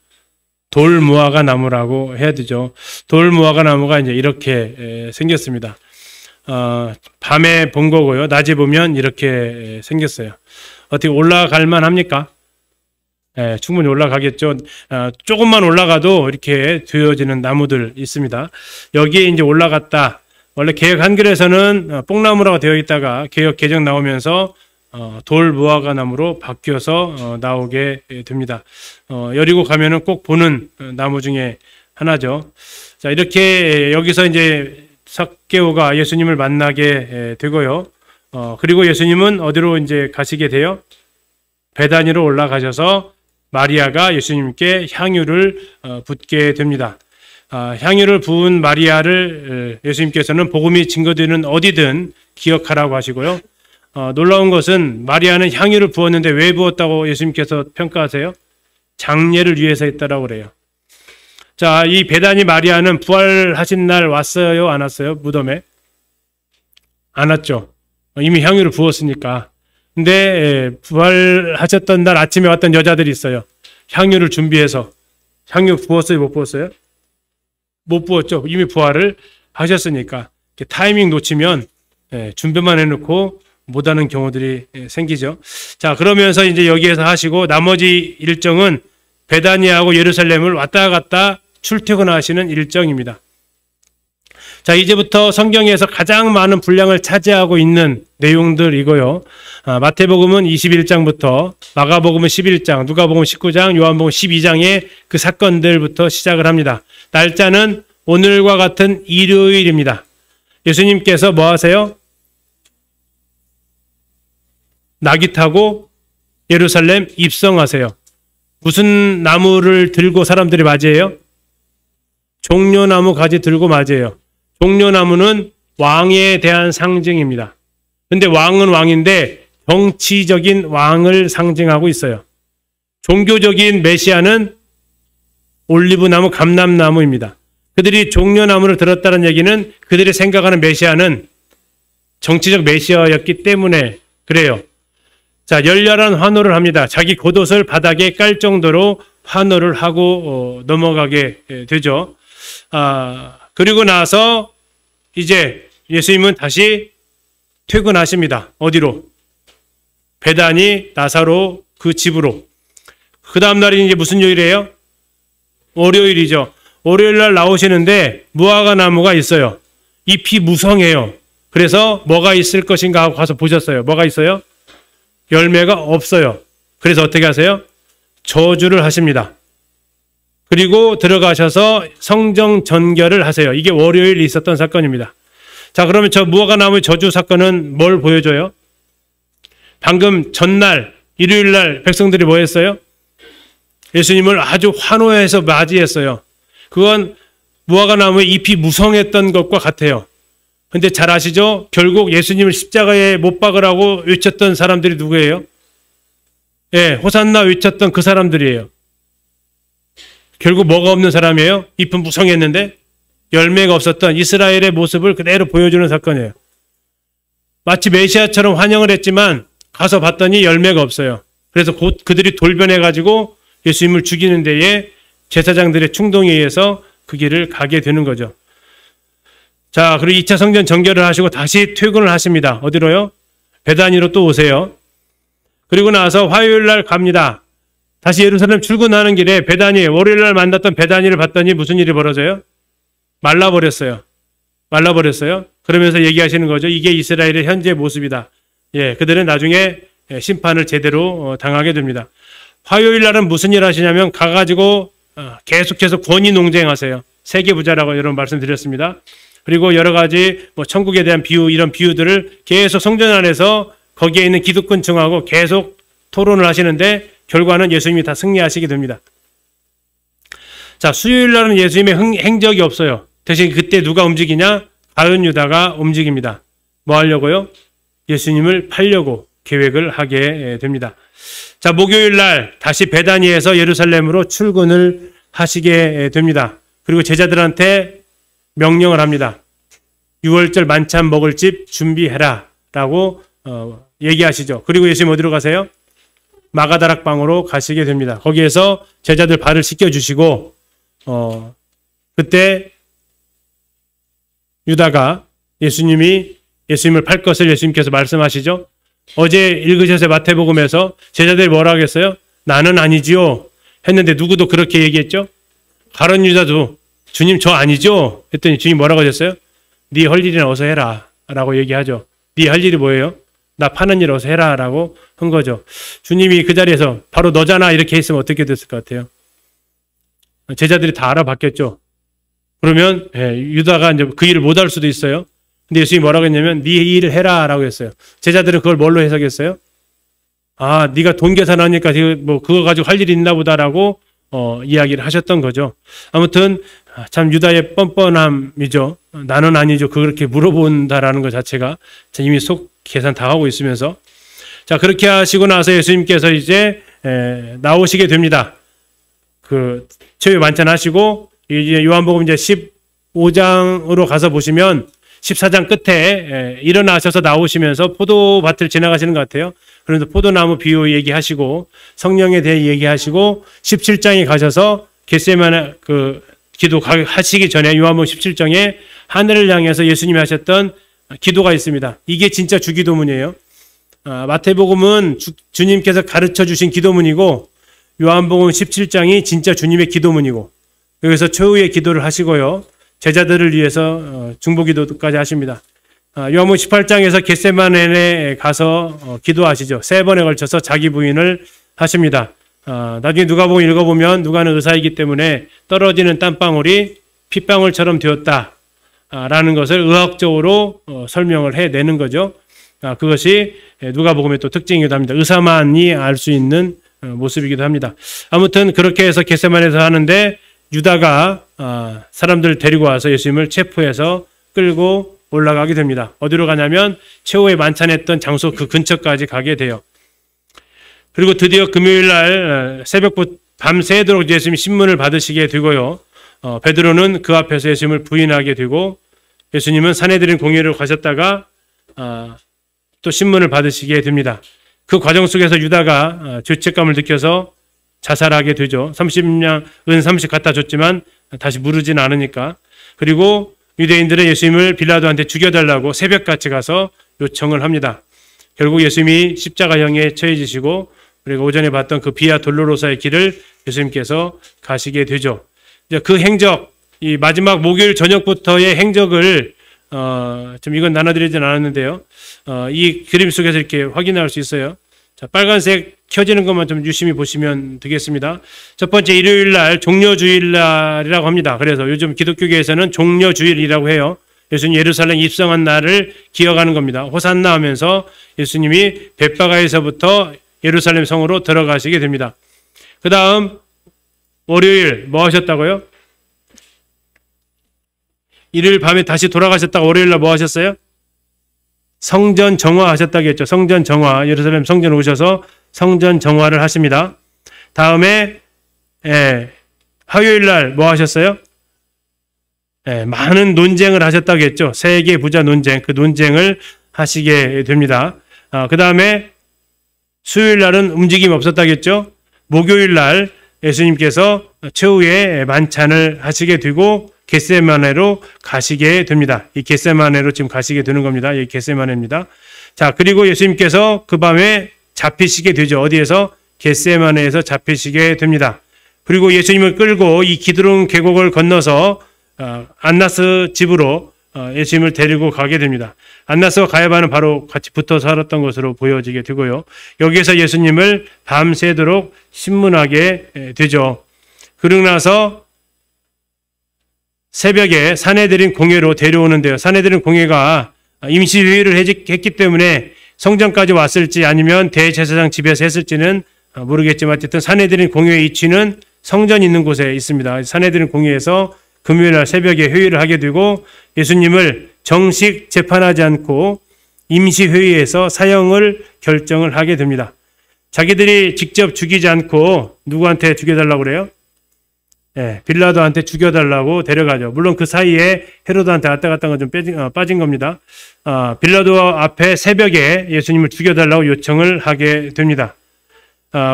S2: 돌무화과 나무라고 해야 되죠. 돌무화과 나무가 이제 이렇게 생겼습니다. 밤에 본 거고요. 낮에 보면 이렇게 생겼어요. 어떻게 올라갈 만 합니까? 충분히 올라가겠죠. 조금만 올라가도 이렇게 되어지는 나무들 있습니다. 여기에 이제 올라갔다. 원래 개역 한글에서는 뽕나무라고 되어 있다가 개역 개정 나오면서 돌무화과 나무로 바뀌어서 나오게 됩니다. 여리고 가면은 꼭 보는 나무 중에 하나죠. 자, 이렇게 여기서 이제 삭개오가 예수님을 만나게 되고요. 그리고 예수님은 어디로 이제 가시게 돼요? 베다니로 올라가셔서 마리아가 예수님께 향유를 붓게 됩니다. 향유를 부은 마리아를 예수님께서는 복음이 증거되는 어디든 기억하라고 하시고요. 놀라운 것은 마리아는 향유를 부었는데 왜 부었다고 예수님께서 평가하세요? 장례를 위해서 했다라고 그래요. 자, 이 베다니 마리아는 부활하신 날 왔어요? 안 왔어요? 무덤에? 안 왔죠. 이미 향유를 부었으니까. 근데 부활하셨던 날 아침에 왔던 여자들이 있어요. 향유를 준비해서. 향유 부었어요? 못 부었어요? 못 부었죠. 이미 부활을 하셨으니까. 타이밍 놓치면 준비만 해놓고 못하는 경우들이 생기죠. 자, 그러면서 이제 여기에서 하시고 나머지 일정은 베다니아하고 예루살렘을 왔다 갔다 출퇴근하시는 일정입니다. 자, 이제부터 성경에서 가장 많은 분량을 차지하고 있는 내용들이고요. 마태복음은 21장부터, 마가복음은 11장, 누가복음 19장, 요한복음 12장의 그 사건들부터 시작을 합니다. 날짜는 오늘과 같은 일요일입니다. 예수님께서 뭐 하세요? 나귀 타고 예루살렘 입성하세요. 무슨 나무를 들고 사람들이 맞이해요? 종려나무 가지 들고 맞이해요. 종려나무는 왕에 대한 상징입니다. 근데 왕은 왕인데 정치적인 왕을 상징하고 있어요. 종교적인 메시아는 올리브나무, 감람나무입니다. 그들이 종려나무를 들었다는 얘기는 그들이 생각하는 메시아는 정치적 메시아였기 때문에 그래요. 자, 열렬한 환호를 합니다. 자기 겉옷을 바닥에 깔 정도로 환호를 하고 넘어가게 되죠. 그리고 나서 이제 예수님은 다시 퇴근하십니다. 어디로? 베다니 나사로 그 집으로. 그 다음 날이 이제 무슨 요일이에요? 월요일이죠. 월요일 날 나오시는데 무화과 나무가 있어요. 잎이 무성해요. 그래서 뭐가 있을 것인가 하고 가서 보셨어요. 뭐가 있어요? 열매가 없어요. 그래서 어떻게 하세요? 저주를 하십니다. 그리고 들어가셔서 성정 전결을 하세요. 이게 월요일 있었던 사건입니다. 자, 그러면 저 무화과 나무의 저주 사건은 뭘 보여줘요? 방금 전날 일요일 날 백성들이 뭐 했어요? 예수님을 아주 환호해서 맞이했어요. 그건 무화과 나무의 잎이 무성했던 것과 같아요. 근데 잘 아시죠? 결국 예수님을 십자가에 못 박으라고 외쳤던 사람들이 누구예요? 호산나 외쳤던 그 사람들이에요. 결국 뭐가 없는 사람이에요? 잎은 무성했는데 열매가 없었던 이스라엘의 모습을 그대로 보여주는 사건이에요. 마치 메시아처럼 환영을 했지만 가서 봤더니 열매가 없어요. 그래서 곧 그들이 돌변해가지고 예수님을 죽이는 데에 제사장들의 충동에 의해서 그 길을 가게 되는 거죠. 자, 그리고 2차 성전 정결을 하시고 다시 퇴근을 하십니다. 어디로요? 베다니로 또 오세요. 그리고 나서 화요일 날 갑니다. 다시 예루살렘 출근하는 길에 베다니, 월요일 날 만났던 베다니를 봤더니 무슨 일이 벌어져요? 말라버렸어요. 그러면서 얘기하시는 거죠. 이게 이스라엘의 현재 모습이다. 그들은 나중에 심판을 제대로 당하게 됩니다. 화요일 날은 무슨 일 하시냐면 가가지고 계속해서 권위 농쟁하세요. 세계 부자라고 여러분 말씀드렸습니다. 그리고 여러 가지 천국에 대한 비유, 이런 비유들을 계속 성전 안에서 거기에 있는 기득권층하고 계속 토론을 하시는데 결과는 예수님이 다 승리하시게 됩니다. 자, 수요일 날은 예수님의 행적이 없어요. 대신 그때 누가 움직이냐? 가룟 유다가 움직입니다. 뭐 하려고요? 예수님을 팔려고 계획을 하게 됩니다. 자, 목요일 날 다시 베다니에서 예루살렘으로 출근을 하시게 됩니다. 그리고 제자들한테 명령을 합니다. 6월절 만찬 먹을 집 준비해라 라고 얘기하시죠. 그리고 예수님 어디로 가세요? 마가다락방으로 가시게 됩니다. 거기에서 제자들 발을 씻겨주시고 그때 유다가 예수님을 팔 것을 예수님께서 말씀하시죠. 어제 읽으셔서 마태복음에서 제자들이 뭐라 하겠어요? 나는 아니지요 했는데 누구도 그렇게 얘기했죠? 가룟 유다도 주님 저 아니죠? 했더니 주님 뭐라고 하셨어요? 네 할 일이나 어서 해라 라고 얘기하죠. 네 할 일이 뭐예요? 나 파는 일 어서 해라 라고 한 거죠. 주님이 그 자리에서 바로 너잖아 이렇게 했으면 어떻게 됐을 것 같아요? 제자들이 다 알아봤겠죠. 그러면 유다가 이제 그 일을 못할 수도 있어요. 근데 예수님이 뭐라고 했냐면 네 일을 해라 라고 했어요. 제자들은 그걸 뭘로 해석했어요? 아, 네가 돈 계산하니까 뭐 그거 가지고 할 일이 있나 보다라고 이야기를 하셨던 거죠. 아무튼 참 유다의 뻔뻔함이죠. 나는 아니죠. 그렇게 물어본다라는 것 자체가 이미 속 계산 다 하고 있으면서 자, 그렇게 하시고 나서 예수님께서 이제 나오시게 됩니다. 그 최후의 만찬 하시고 이제 요한복음 이제 15장으로 가서 보시면 14장 끝에 일어나셔서 나오시면서 포도밭을 지나가시는 것 같아요. 그래서 포도나무 비유 얘기하시고 성령에 대해 얘기하시고 17장에 가셔서 겟세마네 그 기도 하시기 전에 요한복음 17장에 하늘을 향해서 예수님이 하셨던 기도가 있습니다. 이게 진짜 주기도문이에요. 마태복음은 주님께서 가르쳐 주신 기도문이고 요한복음 17장이 진짜 주님의 기도문이고 여기서 최후의 기도를 하시고요. 제자들을 위해서 중보기도까지 하십니다. 요한복음 18장에서 겟세마네에 가서 기도하시죠. 3번에 걸쳐서 자기 부인을 하십니다. 나중에 누가복음 읽어보면 누가는 의사이기 때문에 떨어지는 땀방울이 핏방울처럼 되었다 라는 것을 의학적으로 설명을 해내는 거죠. 그것이 누가복음의 또 특징이기도 합니다. 의사만이 알 수 있는 모습이기도 합니다. 아무튼 그렇게 해서 겟세마네에서 하는데 유다가 사람들을 데리고 와서 예수님을 체포해서 끌고 올라가게 됩니다. 어디로 가냐면 최후의 만찬했던 장소 그 근처까지 가게 돼요. 그리고 드디어 금요일 날 새벽부터 밤새도록 예수님이 신문을 받으시게 되고요. 베드로는 그 앞에서 예수님을 부인하게 되고 예수님은 산헤드린 공회로 가셨다가 또 신문을 받으시게 됩니다. 그 과정 속에서 유다가 죄책감을 느껴서 자살하게 되죠. 30냥 은 30 갖다 줬지만 다시 무르진 않으니까. 그리고 유대인들은 예수님을 빌라도한테 죽여달라고 새벽같이 가서 요청을 합니다. 결국 예수님이 십자가형에 처해지시고 그리고 오전에 봤던 그 비아 돌로로사의 길을 예수님께서 가시게 되죠. 이제 그 행적, 이 마지막 목요일 저녁부터의 행적을 좀 이건 나눠드리진 않았는데요. 이 그림 속에서 이렇게 확인할 수 있어요. 자, 빨간색 켜지는 것만 좀 유심히 보시면 되겠습니다. 첫 번째 일요일 날 종려주일날이라고 합니다. 그래서 요즘 기독교계에서는 종려주일이라고 해요. 예수님 예루살렘 입성한 날을 기억하는 겁니다. 호산나 하면서 예수님이 벳바가에서부터 예루살렘 성으로 들어가시게 됩니다. 그 다음 월요일 뭐 하셨다고요? 일요일 밤에 다시 돌아가셨다가 월요일 날 뭐 하셨어요? 성전 정화 하셨다겠죠. 성전 정화, 예루살렘 성전 오셔서 성전 정화를 하십니다. 다음에 화요일 날 뭐 하셨어요? 많은 논쟁을 하셨다겠죠. 세계 부자 논쟁, 그 논쟁을 하시게 됩니다. 그 다음에 수요일 날은 움직임이 없었다겠죠. 목요일 날 예수님께서 최후의 만찬을 하시게 되고 겟세마네로 가시게 됩니다. 이 겟세마네로 지금 가시게 되는 겁니다. 이 겟세마네입니다. 자, 그리고 예수님께서 그 밤에 잡히시게 되죠. 어디에서? 겟세마네에서 잡히시게 됩니다. 그리고 예수님을 끌고 이 기드론 계곡을 건너서 안나스 집으로 예수님을 데리고 가게 됩니다. 안나스와 가야바는 바로 같이 붙어 살았던 것으로 보여지게 되고요. 여기에서 예수님을 밤새도록 신문하게 되죠. 그러고 나서 새벽에 산헤드린 공회로 데려오는데요. 산헤드린 공회가 임시회의를 했기 때문에 성전까지 왔을지 아니면 대제사장 집에서 했을지는 모르겠지만 어쨌든 산헤드린 공회의 위치는 성전 있는 곳에 있습니다. 산헤드린 공회에서 금요일 날 새벽에 회의를 하게 되고 예수님을 정식 재판하지 않고 임시 회의에서 사형을 결정을 하게 됩니다. 자기들이 직접 죽이지 않고 누구한테 죽여달라고 그래요? 빌라도한테 죽여달라고 데려가죠. 물론 그 사이에 헤로드한테 왔다 갔다 건 좀 빠진 겁니다. 빌라도 앞에 새벽에 예수님을 죽여달라고 요청을 하게 됩니다.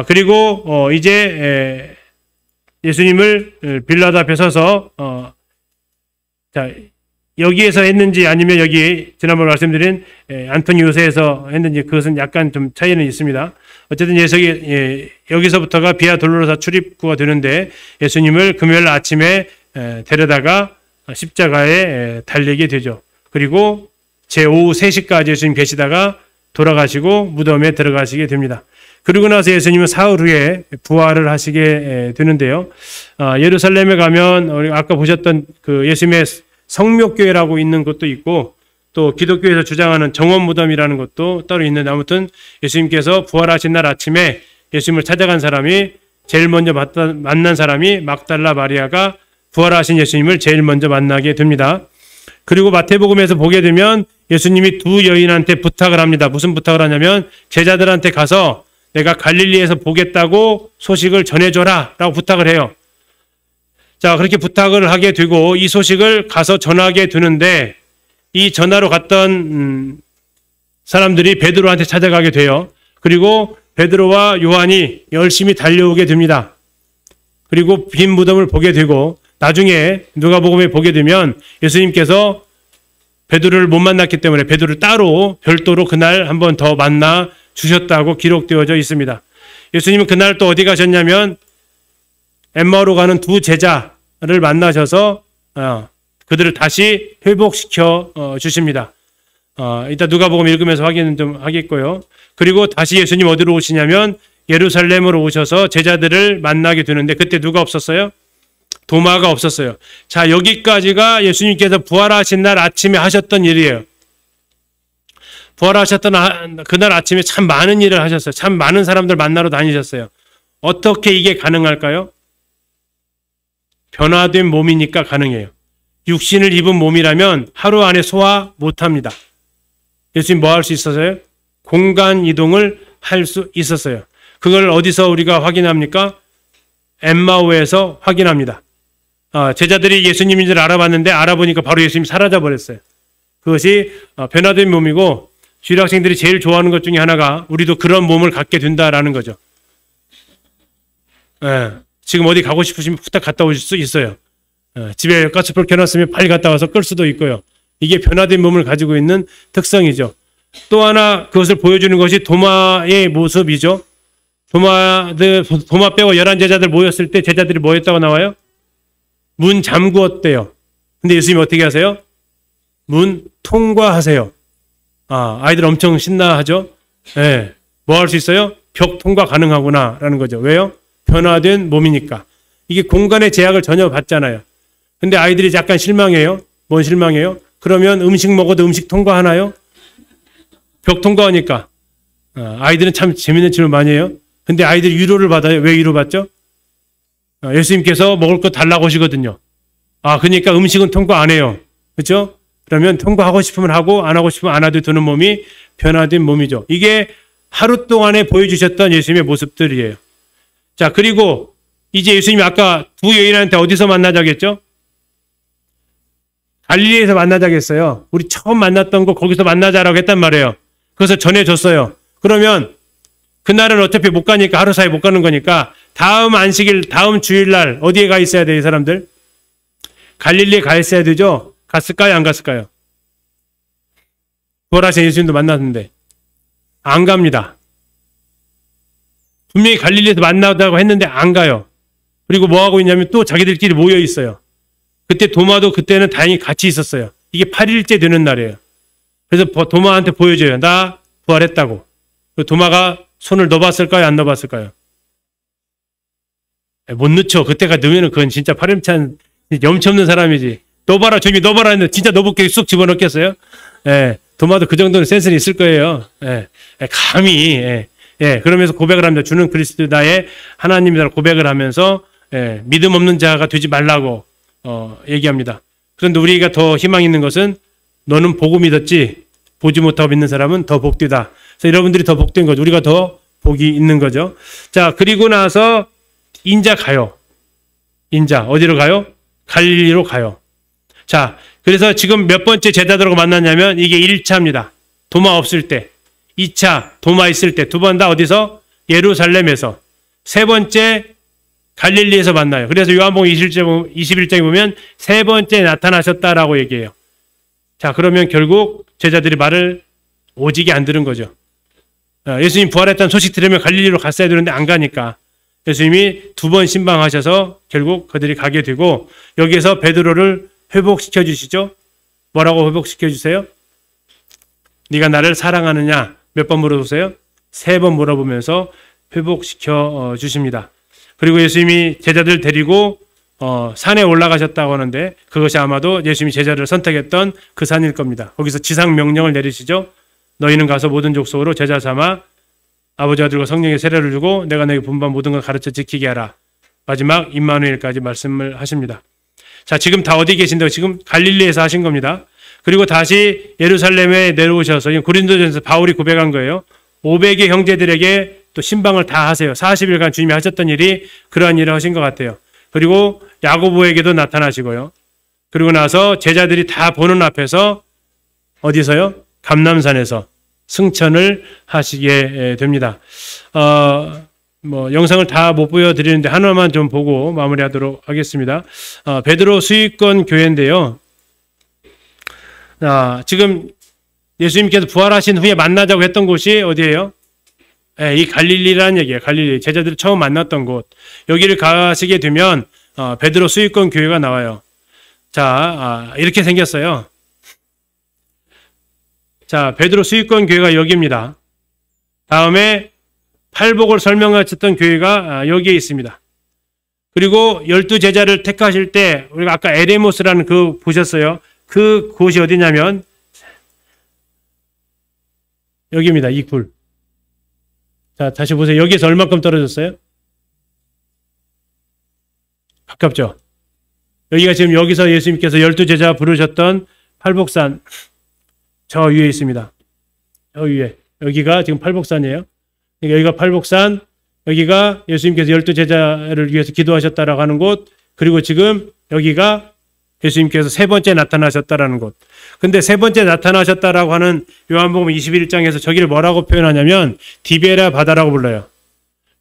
S2: 그리고 이제 예수님을 빌라도 앞에 서서 자, 여기에서 했는지 아니면 여기 지난번에 말씀드린 안토니 요새에서 했는지 그것은 약간 좀 차이는 있습니다. 어쨌든 여기서부터가 비아 돌로로사 출입구가 되는데 예수님을 금요일 아침에 데려다가 십자가에 달리게 되죠. 그리고 오후 3시까지 예수님 계시다가 돌아가시고 무덤에 들어가시게 됩니다. 그리고 나서 예수님은 사흘 후에 부활을 하시게 되는데요. 예루살렘에 가면 우리 아까 보셨던 그 예수님의 성묘교회라고 있는 것도 있고 또 기독교에서 주장하는 정원 무덤이라는 것도 따로 있는데 아무튼 예수님께서 부활하신 날 아침에 예수님을 찾아간 사람이 제일 먼저 만난 사람이 막달라 마리아가 부활하신 예수님을 제일 먼저 만나게 됩니다. 그리고 마태복음에서 보게 되면 예수님이 두 여인한테 부탁을 합니다. 무슨 부탁을 하냐면 제자들한테 가서 내가 갈릴리에서 보겠다고 소식을 전해줘라 라고 부탁을 해요. 자, 그렇게 부탁을 하게 되고 이 소식을 가서 전하게 되는데 이 전하러 갔던 사람들이 베드로한테 찾아가게 돼요. 그리고 베드로와 요한이 열심히 달려오게 됩니다. 그리고 빈 무덤을 보게 되고 나중에 누가복음에 보게 되면 예수님께서 베드로를 못 만났기 때문에 베드로를 따로 별도로 그날 한 번 더 만나 주셨다고 기록되어져 있습니다. 예수님은 그날 또 어디 가셨냐면 엠마오로 가는 두 제자를 만나셔서 그들을 다시 회복시켜 주십니다. 이따 누가복음 읽으면서 확인은 좀 하겠고요. 그리고 다시 예수님 어디로 오시냐면 예루살렘으로 오셔서 제자들을 만나게 되는데 그때 누가 없었어요? 도마가 없었어요. 자, 여기까지가 예수님께서 부활하신 날 아침에 하셨던 일이에요. 부활하셨던 그날 아침에 참 많은 일을 하셨어요. 참 많은 사람들 만나러 다니셨어요. 어떻게 이게 가능할까요? 변화된 몸이니까 가능해요. 육신을 입은 몸이라면 하루 안에 소화 못합니다. 예수님 뭐 할 수 있었어요? 공간 이동을 할 수 있었어요. 그걸 어디서 우리가 확인합니까? 엠마오에서 확인합니다. 제자들이 예수님인 줄 알아봤는데 알아보니까 바로 예수님이 사라져버렸어요. 그것이 변화된 몸이고 주일 학생들이 제일 좋아하는 것 중에 하나가 우리도 그런 몸을 갖게 된다라는 거죠. 지금 어디 가고 싶으시면 후딱 갔다 오실 수 있어요. 집에 가스불 켜놨으면 빨리 갔다 와서 끌 수도 있고요. 이게 변화된 몸을 가지고 있는 특성이죠. 또 하나 그것을 보여주는 것이 도마의 모습이죠. 도마 빼고 11제자들 모였을 때 제자들이 뭐 했다고 나와요? 문 잠그었대요. 근데 예수님이 어떻게 하세요? 문 통과하세요. 아이들 엄청 신나하죠? 네. 뭐 할 수 있어요? 벽 통과 가능하구나 라는 거죠. 왜요? 변화된 몸이니까. 이게 공간의 제약을 전혀 받잖아요. 근데 아이들이 약간 실망해요. 뭔 실망해요? 그러면 음식 먹어도 음식 통과하나요? 벽 통과하니까. 아이들은 참 재밌는 질문 많이 해요. 근데 아이들이 위로를 받아요. 왜 위로받죠? 예수님께서 먹을 거 달라고 하시거든요. 그러니까 음식은 통과 안 해요. 그렇죠? 그러면 통과하고 싶으면 하고 안 하고 싶으면 안 하도 되는 몸이 변화된 몸이죠. 이게 하루 동안에 보여주셨던 예수님의 모습들이에요. 자, 그리고 이제 예수님이 아까 두 여인한테 어디서 만나자고 했죠? 갈릴리에서 만나자고 했어요. 우리 처음 만났던 거 거기서 만나자라고 했단 말이에요. 그래서 전해줬어요. 그러면 그날은 어차피 못 가니까 하루 사이 못 가는 거니까 다음 주일날 어디에 가 있어야 돼요, 이 사람들? 갈릴리에 가 있어야 되죠? 갔을까요, 안 갔을까요? 부활하신 예수님도 만났는데 안 갑니다. 분명히 갈릴리에서 만나자고 했는데 안 가요. 그리고 뭐 하고 있냐면 또 자기들끼리 모여 있어요. 그때 도마도 그때는 다행히 같이 있었어요. 이게 8일째 되는 날이에요. 그래서 도마한테 보여줘요. 나 부활했다고. 도마가 손을 넣어봤을까요? 안 넣어봤을까요? 못 넣죠. 그때가 넣으면 그건 진짜 파렴치한 염치 없는 사람이지. 넣어봐라, 저기 넣어봐라 했는데 진짜 넣어볼게 쑥 집어넣겠어요? 도마도 그 정도는 센스는 있을 거예요. 감히. 예, 그러면서 고백을 합니다. 주는 그리스도다의 하나님이라고 고백을 하면서 예, 믿음 없는 자가 되지 말라고 얘기합니다. 그런데 우리가 더 희망 있는 것은 너는 보고 믿었지 보지 못하고 믿는 사람은 더 복되다. 그래서 여러분들이 더 복된 거죠. 우리가 더 복이 있는 거죠. 자, 그리고 나서 인자 가요. 인자 어디로 가요? 갈릴리로 가요. 자, 그래서 지금 몇 번째 제자들하고 만났냐면 이게 1차입니다. 도마 없을 때. 2차 도마 있을 때. 두 번 다 어디서? 예루살렘에서. 세 번째 갈릴리에서 만나요. 그래서 요한복음 21장에 보면 세 번째 나타나셨다라고 얘기해요. 자, 그러면 결국 제자들이 말을 오지게 안 들은 거죠. 예수님 부활했다는 소식 들으면 갈릴리로 갔어야 되는데 안 가니까 예수님이 두 번 신방하셔서 결국 그들이 가게 되고 여기에서 베드로를 회복시켜 주시죠. 뭐라고 회복시켜 주세요? 네가 나를 사랑하느냐? 몇 번 물어보세요? 3번 물어보면서 회복시켜 주십니다. 그리고 예수님이 제자들 데리고 산에 올라가셨다고 하는데 그것이 아마도 예수님이 제자를 선택했던 그 산일 겁니다. 거기서 지상 명령을 내리시죠. 너희는 가서 모든 족속으로 제자 삼아 아버지 아들과 성령의 세례를 주고 내가 너희 분반 모든 걸 가르쳐 지키게 하라. 마지막 임마누엘까지 말씀을 하십니다. 자, 지금 다 어디 계신다고? 지금 갈릴리에서 하신 겁니다. 그리고 다시 예루살렘에 내려오셔서 고린도전서 바울이 고백한 거예요. 500의 형제들에게 또 신방을 다 하세요. 40일간 주님이 하셨던 일이 그러한 일을 하신 것 같아요. 그리고 야고보에게도 나타나시고요. 그리고 나서 제자들이 다 보는 앞에서 어디서요? 감람산에서 승천을 하시게 됩니다. 영상을 다 못 보여드리는데 하나만 좀 보고 마무리하도록 하겠습니다. 베드로 수익권 교회인데요. 지금 예수님께서 부활하신 후에 만나자고 했던 곳이 어디예요? 이 갈릴리라는 얘기예요. 갈릴리. 제자들이 처음 만났던 곳. 여기를 가시게 되면 베드로 수익권 교회가 나와요. 자, 이렇게 생겼어요. 자, 베드로 수익권 교회가 여기입니다. 다음에 팔복을 설명하셨던 교회가 여기에 있습니다. 그리고 12제자를 택하실 때 우리가 아까 에레모스라는 그 보셨어요. 그 곳이 어디냐면 여기입니다. 이 굴. 자, 다시 보세요. 여기에서 얼마큼 떨어졌어요? 가깝죠? 여기가 지금 여기서 예수님께서 12제자 부르셨던 팔복산 저 위에 있습니다. 저 위에. 여기가 지금 팔복산이에요. 그러니까 여기가 팔복산, 여기가 예수님께서 12제자를 위해서 기도하셨다라고 하는 곳, 그리고 지금 여기가 예수님께서 세 번째 나타나셨다라는 곳. 근데 세 번째 나타나셨다라고 하는 요한복음 21장에서 저기를 뭐라고 표현하냐면 디베랴 바다라고 불러요.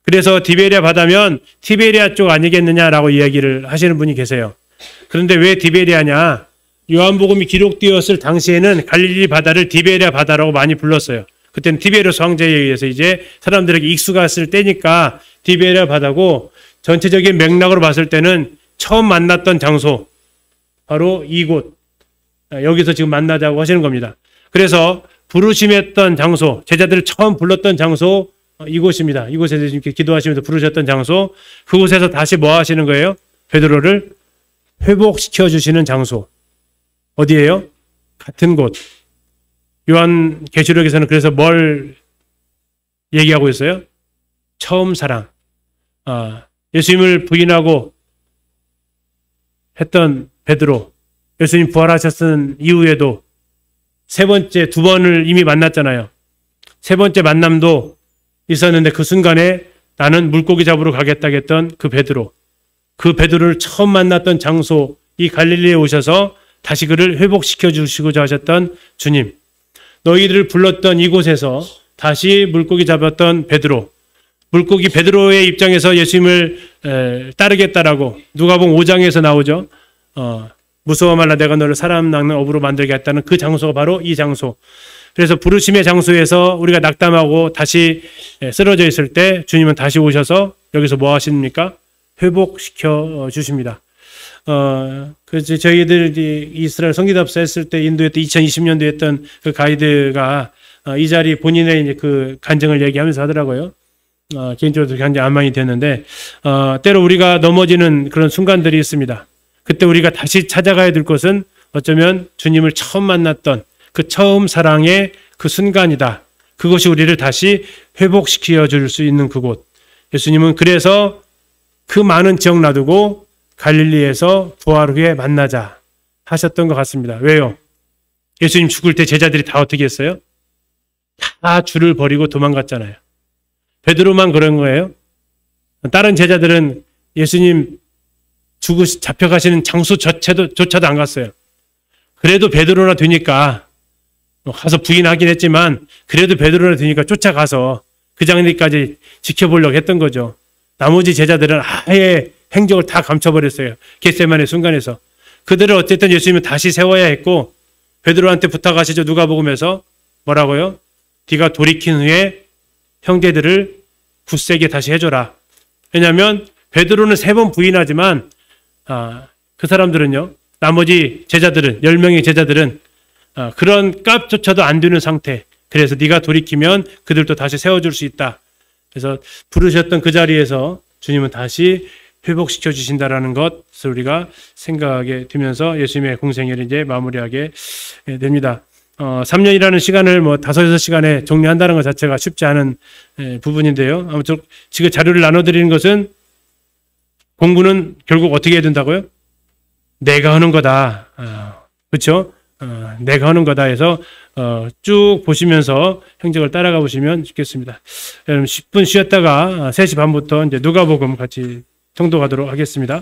S2: 그래서 디베랴 바다면 티베리아 쪽 아니겠느냐라고 이야기를 하시는 분이 계세요. 그런데 왜 디베랴냐? 요한복음이 기록되었을 당시에는 갈릴리 바다를 디베랴 바다라고 많이 불렀어요. 그때는 티베리우스 황제에 의해서 이제 사람들에게 익숙했을 때니까 디베랴 바다고, 전체적인 맥락으로 봤을 때는 처음 만났던 장소 바로 이곳, 여기서 지금 만나자고 하시는 겁니다. 그래서 부르심했던 장소, 제자들을 처음 불렀던 장소 이곳입니다. 이곳에서 이렇게 기도하시면서 부르셨던 장소, 그곳에서 다시 뭐 하시는 거예요? 베드로를 회복시켜 주시는 장소. 어디예요? 같은 곳. 요한계시록에서는 그래서 뭘 얘기하고 있어요? 처음 사랑. 예수님을 부인하고 했던 베드로, 예수님 부활하셨던 이후에도 세 번째, 두 번을 이미 만났잖아요. 세 번째 만남도 있었는데 그 순간에 나는 물고기 잡으러 가겠다고 했던 그 베드로, 그 베드로를 처음 만났던 장소, 이 갈릴리에 오셔서 다시 그를 회복시켜 주시고자 하셨던 주님, 너희들을 불렀던 이곳에서 다시 물고기 잡았던 베드로, 물고기 베드로의 입장에서 예수님을 따르겠다라고 누가복음 5장에서 나오죠. 무서워 말라, 내가 너를 사람 낚는 어부로 만들겠다는 그 장소가 바로 이 장소. 그래서 부르심의 장소에서 우리가 낙담하고 다시 쓰러져 있을 때 주님은 다시 오셔서 여기서 뭐 하십니까? 회복시켜 주십니다. 그래서 저희들이 이스라엘 성기답사 했을 때 인도했던 2020년도에 했던 그 가이드가 이 자리 본인의 이제 그 간증을 얘기하면서 하더라고요. 개인적으로 굉장히 안망이 됐는데, 때로 우리가 넘어지는 그런 순간들이 있습니다. 그때 우리가 다시 찾아가야 될 것은 어쩌면 주님을 처음 만났던 그 처음 사랑의 그 순간이다. 그것이 우리를 다시 회복시켜 줄 수 있는 그곳. 예수님은 그래서 그 많은 지역 놔두고 갈릴리에서 부활 후에 만나자 하셨던 것 같습니다. 왜요? 예수님 죽을 때 제자들이 다 어떻게 했어요? 다 줄을 버리고 도망갔잖아요. 베드로만 그런 거예요. 다른 제자들은 예수님 잡혀가시는 장소조차도 안 갔어요. 그래도 베드로나 되니까 가서 부인하긴 했지만 그래도 베드로나 되니까 쫓아가서 그 장리까지 지켜보려고 했던 거죠. 나머지 제자들은 아예 행적을 다 감춰버렸어요. 겟세마네 순간에서. 그들을 어쨌든 예수님은 다시 세워야 했고 베드로한테 부탁하시죠. 누가복음에서 뭐라고요? 네가 돌이킨 후에 형제들을 굳세게 다시 해줘라. 왜냐하면 베드로는 3번 부인하지만 그 사람들은요. 나머지 제자들은 10명의 제자들은 그런 값조차도 안 되는 상태. 그래서 네가 돌이키면 그들도 다시 세워줄 수 있다. 그래서 부르셨던 그 자리에서 주님은 다시 회복시켜 주신다라는 것을 우리가 생각하게 되면서 예수님의 공생애를 이제 마무리하게 됩니다. 3년이라는 시간을 5, 6시간에 정리한다는 것 자체가 쉽지 않은 부분인데요. 아무튼 지금 자료를 나눠드리는 것은 공부는 결국 어떻게 해야 된다고요? 내가 하는 거다. 그렇죠? 내가 하는 거다 해서 쭉 보시면서 행적을 따라가 보시면 좋겠습니다. 여러분 10분 쉬었다가 3시 반부터 이제 누가복음 같이 통독하도록 하겠습니다.